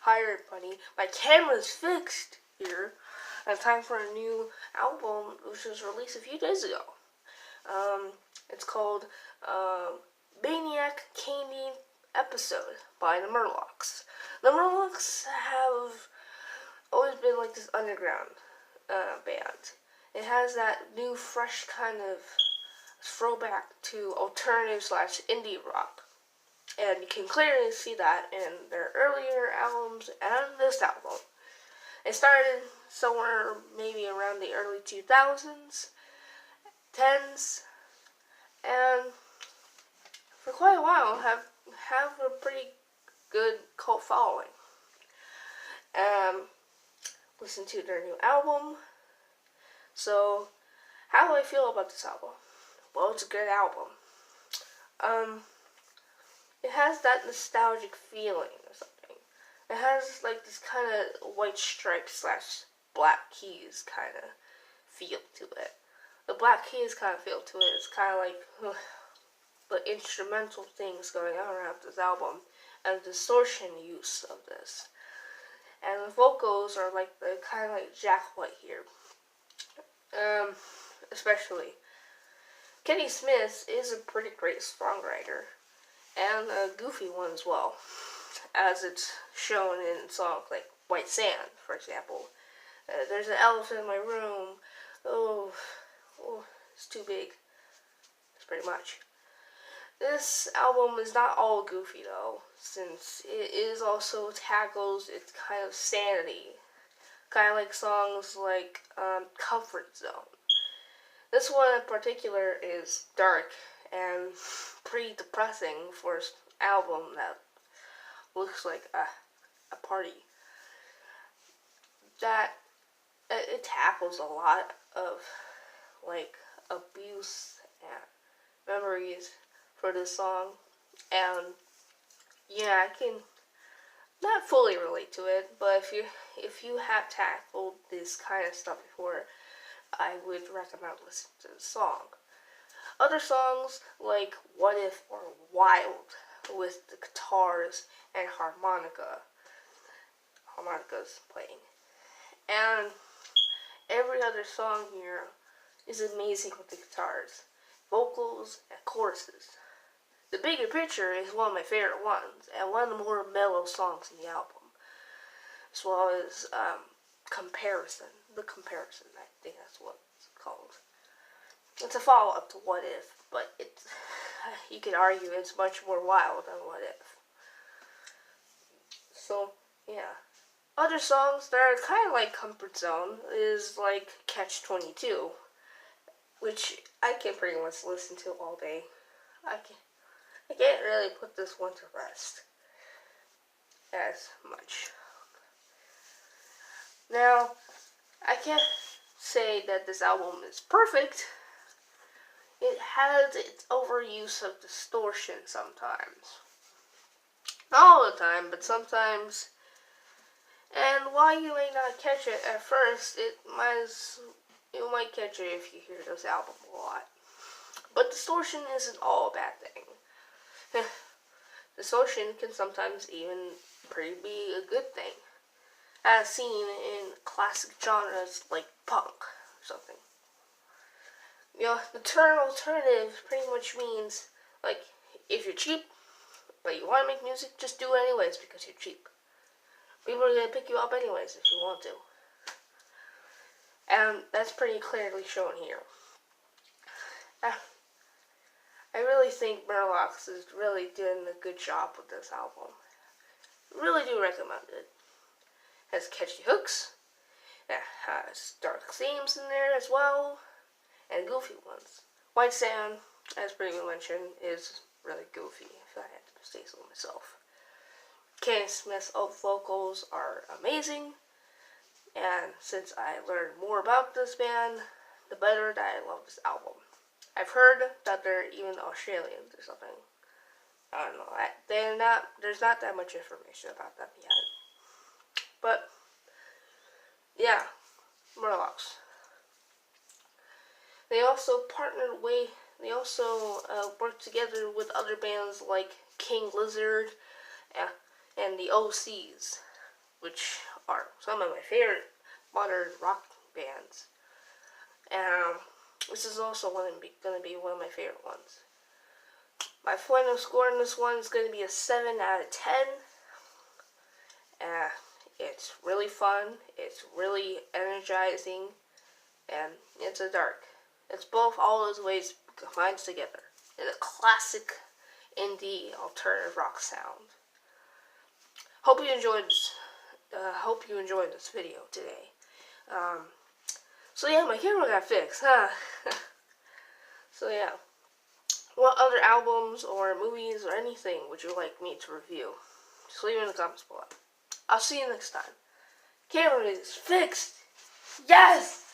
tired, buddy. My camera's fixed here. And it's time for a new album, which was released a few days ago. It's called Maniac, Candid Episode by the Murlocs. The Murlocs have always been like this underground band. It has that new, fresh kind of throwback to alternative / indie rock. And you can clearly see that in their earlier albums and this album. It started somewhere maybe around the early 2000s, 10s, and for quite a while have a pretty good cult following. Listen to their new album. So, how do I feel about this album? Well, it's a good album. It has that nostalgic feeling or something. It has like this kind of white stripe / black keys kind of feel to it. The black keys kind of feel to it. It's kind of like the instrumental things going on around this album and the distortion use of this. And the vocals are like the kind of like Jack White here. Especially. Kenny Smith is a pretty great songwriter. And a goofy one as well. As it's shown in songs like White Sand, for example. There's an elephant in my room. Oh, it's too big. That's pretty much. This album is not all goofy though, since it is also tackles its kind of sanity. Kind of like songs like Comfort Zone. This one in particular is dark and pretty depressing for an album that looks like a party. That it tackles a lot of like abuse and memories for this song, and yeah, I can not fully relate to it, but if you have tackled this kind of stuff before, I would recommend listening to the song. Other songs like What If or Wild with the guitars and harmonicas playing. And every other song here is amazing with the guitars, vocals, and choruses. The Bigger Picture is one of my favorite ones, and one of the more mellow songs in the album. As well as Comparison. The Comparison, I think that's what it's called. It's a follow-up to What If, but you could argue it's much more wild than What If. So, yeah. Other songs that are kind of like Comfort Zone is like Catch-22, which I can pretty much listen to all day. I can't really put this one to rest as much. Now, I can't say that this album is perfect. It has its overuse of distortion sometimes. Not all the time, but sometimes. And while you may not catch it at first, you might catch it if you hear this album a lot. But distortion isn't all a bad thing. Distortion can sometimes even be a good thing, as seen in classic genres like punk or something. You know, the term alternative pretty much means, like, if you're cheap, but you want to make music, just do it anyways because you're cheap. People are going to pick you up anyways if you want to. And that's pretty clearly shown here. I really think Murlocs is really doing a good job with this album. Really do recommend it. It has catchy hooks. It has dark themes in there as well. And goofy ones. White Sand, as previously mentioned, is really goofy, if I had to say so myself. Kenny Smith's vocals are amazing. And since I learned more about this band, the better that I love this album. I've heard that they're even Australians or something. I don't know. There's not that much information about them yet. But, yeah, Murlocs. They also worked together with other bands like King Lizard and the OCs. which are some of my favorite modern rock bands. And this is also going to be one of my favorite ones. My final score on this one is going to be a 7 out of 10. It's really fun, it's really energizing, and it's a dark. It's both all those ways combined together in a classic indie alternative rock sound. Hope you enjoyed this video today. So yeah, my camera got fixed, huh? So yeah, what other albums or movies or anything would you like me to review? Just leave it in the comments below. I'll see you next time. Camera is fixed. Yes!